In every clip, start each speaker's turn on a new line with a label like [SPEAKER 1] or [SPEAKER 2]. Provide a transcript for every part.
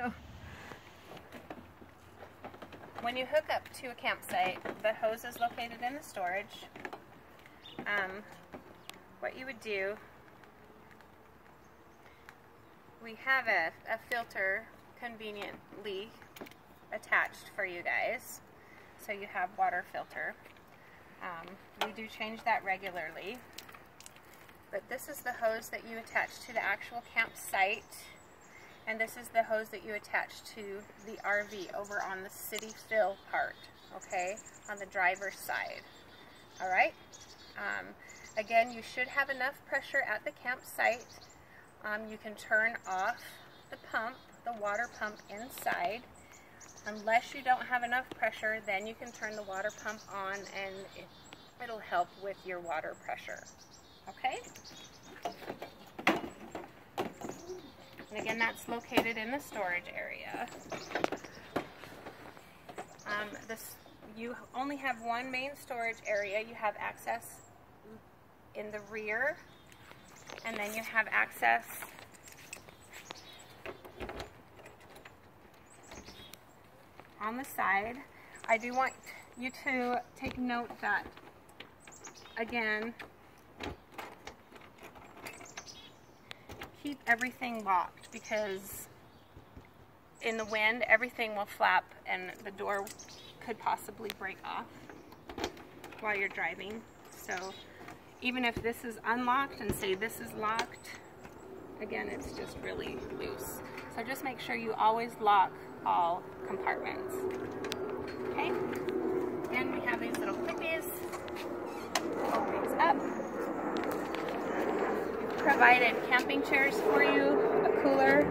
[SPEAKER 1] So when you hook up to a campsite, the hose is located in the storage. What you would do, we have a filter conveniently attached for you guys, so you have water filter. We do change that regularly, but this is the hose that you attach to the actual campsite, and this is the hose that you attach to the RV over on the city fill part, okay, on the driver's side. Alright? Again, you should have enough pressure at the campsite. You can turn off the pump, the water pump inside. Unless you don't have enough pressure, then you can turn the water pump on and it'll help with your water pressure. Okay? And again, that's located in the storage area. You only have one main storage area. You have access in the rear, and then you have access on the side. I do want you to take note that, again, keep everything locked, because in the wind everything will flap and the door could possibly break off while you're driving. So even if this is unlocked and say this is locked, again, it's just really loose. So just make sure you always lock all compartments. Okay? And we have these little clippies. Pull these up. We've provided camping chairs for you, a cooler.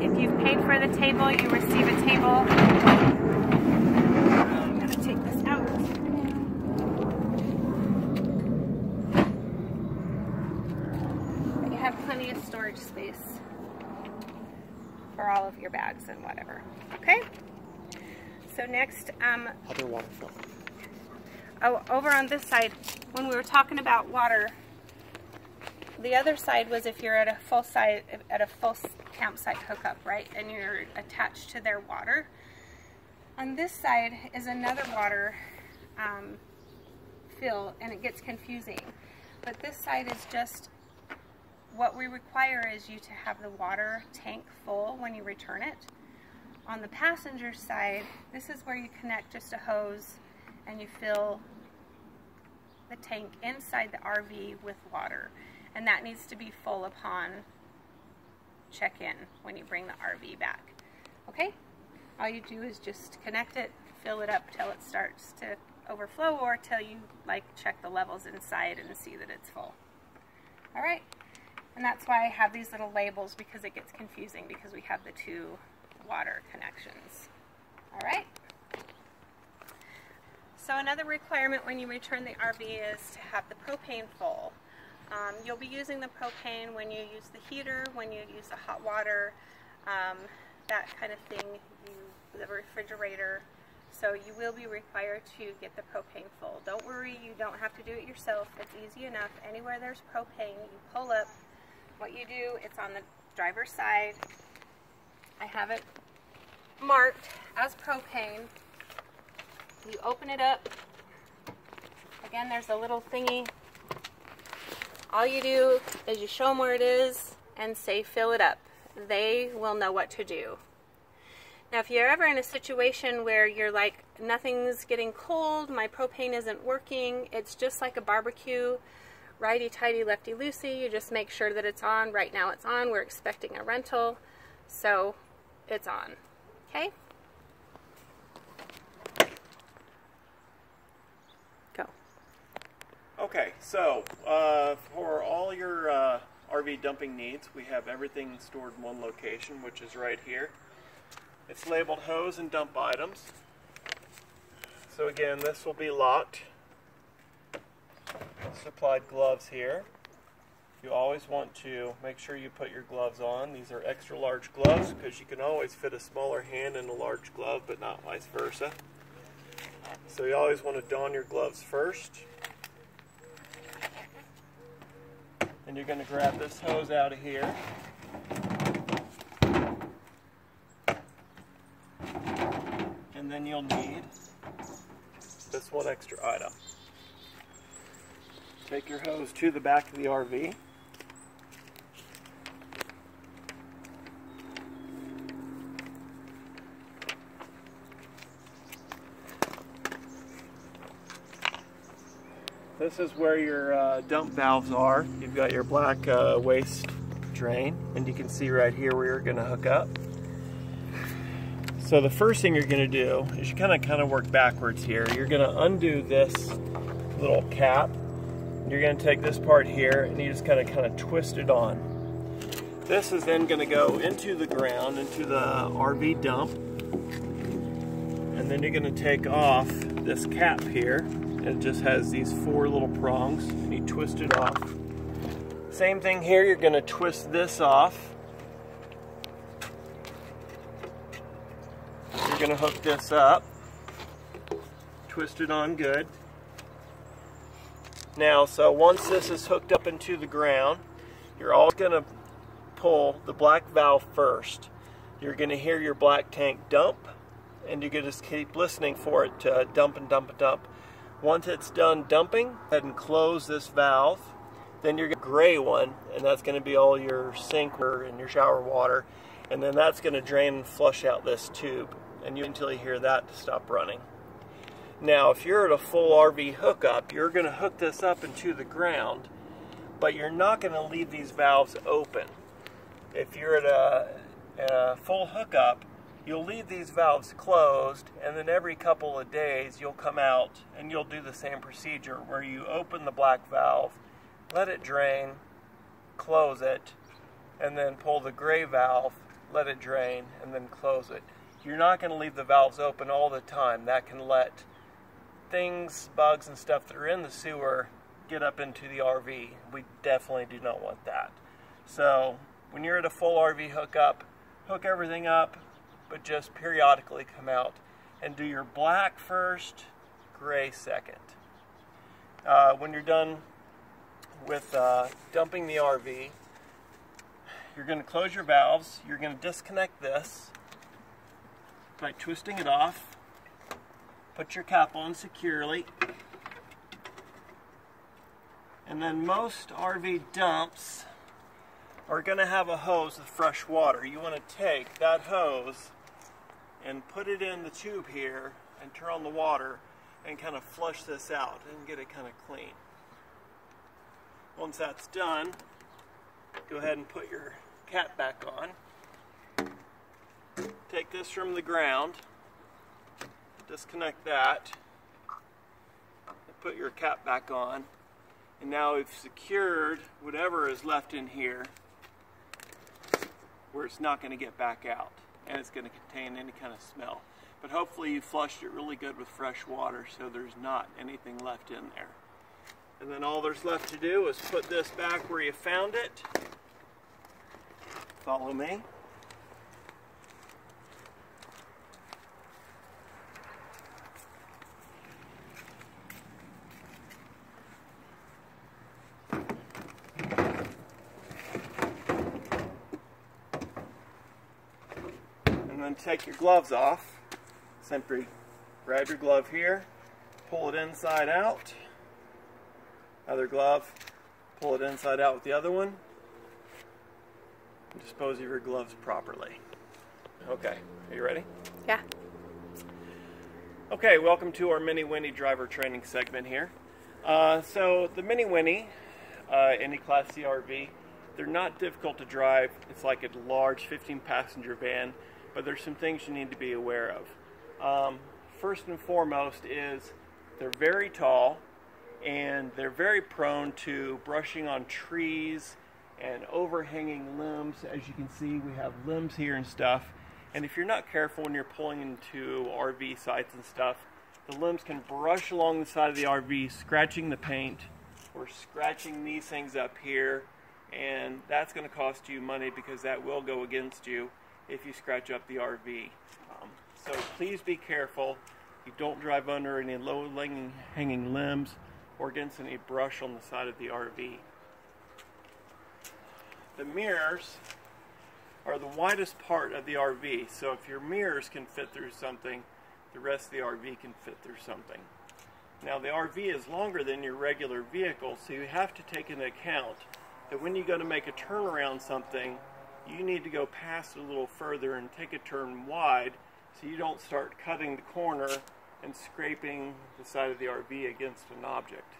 [SPEAKER 1] If you've paid for the table, you receive a table. I'm going to take this out. You have plenty of storage space for all of your bags and whatever. Okay? So next,
[SPEAKER 2] other water fill.
[SPEAKER 1] Oh, over on this side, when we were talking about water, the other side was if you're at a full campsite hookup, right? And you're attached to their water. On this side is another water fill, and it gets confusing. But this side is just, what we require is you to have the water tank full when you return it. On the passenger side, this is where you connect just a hose and you fill the tank inside the RV with water. And that needs to be full upon check-in when you bring the RV back. Okay? All you do is just connect it, fill it up till it starts to overflow, or till you check the levels inside and see that it's full. Alright? And that's why I have these little labels, because it gets confusing because we have the two water connections. Alright? So another requirement when you return the RV is to have the propane full. You'll be using the propane when you use the heater, when you use the hot water, that kind of thing, the refrigerator. So you will be required to get the propane full. Don't worry, you don't have to do it yourself. It's easy enough. Anywhere there's propane, you pull up. What you do, it's on the driver's side. I have it marked as propane. You open it up. Again, there's a little thingy. All you do is you show them where it is and say fill it up. They will know what to do. Now if you're ever in a situation where you're like, nothing's getting cold, my propane isn't working, it's just like a barbecue, righty-tighty, lefty-loosey, you just make sure that it's on. Right now it's on. We're expecting a rental, so it's on. Okay? Go.
[SPEAKER 2] Okay, so for all your RV dumping needs, we have everything stored in one location, which is right here. It's labeled hose and dump items. So again, this will be locked. Supplied gloves here. You always want to make sure you put your gloves on. These are extra large gloves because you can always fit a smaller hand in a large glove, but not vice versa. So you always want to don your gloves first. And you're going to grab this hose out of here. then you'll need this one extra item. Take your hose to the back of the RV. This is where your dump valves are. You've got your black waste drain, and you can see right here where you're going to hook up. So the first thing you're going to do is you kind of work backwards here. You're going to undo this little cap. You're going to take this part here and you just kind of twist it on. This is then going to go into the ground, into the RV dump, and then you're going to take off this cap here. It just has these 4 little prongs, and you twist it off. Same thing here, you're going to twist this off. You're going to hook this up, twist it on good. Now, so once this is hooked up into the ground, you're always going to pull the black valve first. You're going to hear your black tank dump, and you're going to just keep listening for it to dump and dump and dump. Once it's done dumping, go ahead and close this valve. Then you're going to gray one, and that's going to be all your sink and your shower water. And then that's going to drain and flush out this tube. And until you hear that to stop running. Now, if you're at a full RV hookup, you're going to hook this up into the ground, but you're not going to leave these valves open. If you're at a full hookup, you'll leave these valves closed, and then every couple of days you'll come out and you'll do the same procedure where you open the black valve, let it drain, close it, and then pull the gray valve, let it drain, and then close it. You're not going to leave the valves open all the time. That can let things, bugs and stuff that are in the sewer get up into the RV. We definitely do not want that. So when you're at a full RV hookup, hook everything up, but just periodically come out and do your black first, gray second. When you're done with dumping the RV, you're going to close your valves. You're going to disconnect this by twisting it off. Put your cap on securely. And then most RV dumps are going to have a hose with fresh water. You want to take that hose and put it in the tube here and turn on the water and kind of flush this out and get it kind of clean. Once that's done, go ahead and put your cap back on. Take this from the ground, disconnect that, and put your cap back on. And now we've secured whatever is left in here where it's not going to get back out and it's going to contain any kind of smell. But hopefully you flushed it really good with fresh water so there's not anything left in there. And then all there's left to do is put this back where you found it. Follow me. And then take your gloves off. Simply grab your glove here, pull it inside out. Other glove, pull it inside out with the other one. And dispose of your gloves properly. Okay, are you ready?
[SPEAKER 1] Yeah.
[SPEAKER 2] Okay, welcome to our Mini Winnie driver training segment here. So the Mini Winnie, any Class C RV, they're not difficult to drive. It's like a large 15-passenger van, but there's some things you need to be aware of. First and foremost is they're very tall and they're very prone to brushing on trees and overhanging limbs. As you can see, we have limbs here and stuff. And if you're not careful when you're pulling into RV sites and stuff, the limbs can brush along the side of the RV, scratching the paint or scratching these things up here. And that's going to cost you money because that will go against you if you scratch up the RV. So please be careful. You don't drive under any low-hanging limbs or against any brush on the side of the RV. The mirrors are the widest part of the RV, so if your mirrors can fit through something, the rest of the RV can fit through something. Now the RV is longer than your regular vehicle, so you have to take into account that when you go to make a turn around something, you need to go past it a little further and take a turn wide so you don't start cutting the corner and scraping the side of the RV against an object.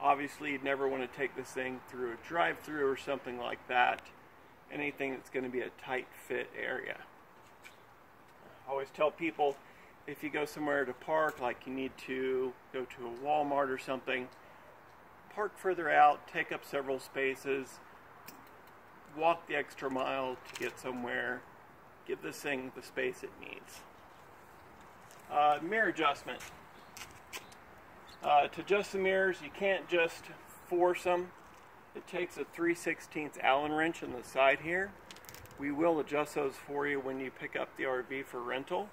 [SPEAKER 2] Obviously, you'd never want to take this thing through a drive-through or something like that. Anything that's going to be a tight fit area. I always tell people, if you go somewhere to park, like you need to go to a Walmart or something, park further out, take up several spaces, walk the extra mile to get somewhere, give this thing the space it needs. Mirror adjustment. To adjust the mirrors, you can't just force them. It takes a 3/16 Allen wrench on the side here. We will adjust those for you when you pick up the RV for rental.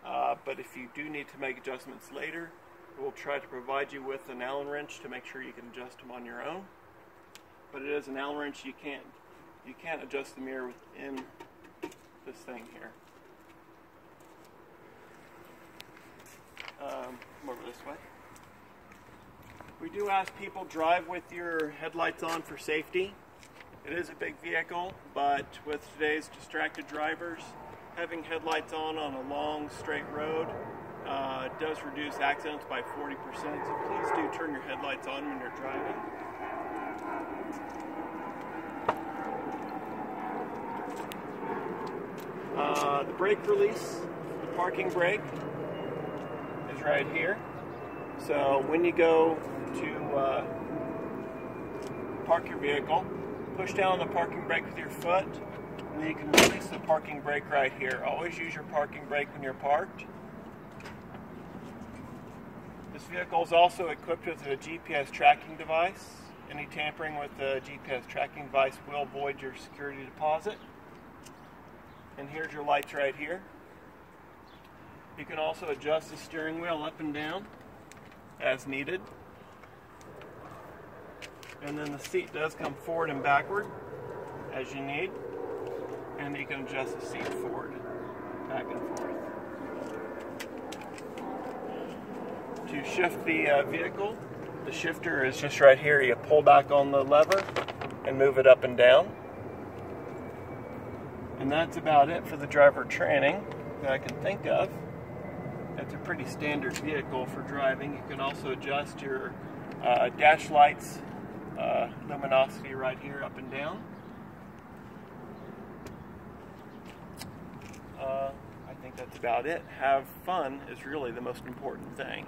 [SPEAKER 2] But if you do need to make adjustments later, we'll try to provide you with an Allen wrench to make sure you can adjust them on your own. But it is an Allen wrench. You can't adjust the mirror within this thing here. Come over this way. We do ask people drive with your headlights on for safety. It is a big vehicle, but with today's distracted drivers, having headlights on a long straight road does reduce accidents by 40%, so please do turn your headlights on when you're driving. The brake release, the parking brake, is right here. So when you go to park your vehicle, push down the parking brake with your foot, and then you can release the parking brake right here. Always use your parking brake when you're parked. This vehicle is also equipped with a GPS tracking device. Any tampering with the GPS tracking device will void your security deposit. And here's your lights right here. You can also adjust the steering wheel up and down as needed. And then the seat does come forward and backward as you need. And you can adjust the seat forward, back and forth. To shift the vehicle, the shifter is just right here. You pull back on the lever and move it up and down. And that's about it for the driver training that I can think of. It's a pretty standard vehicle for driving. You can also adjust your dash lights luminosity right here up and down. I think that's about it. Have fun is really the most important thing.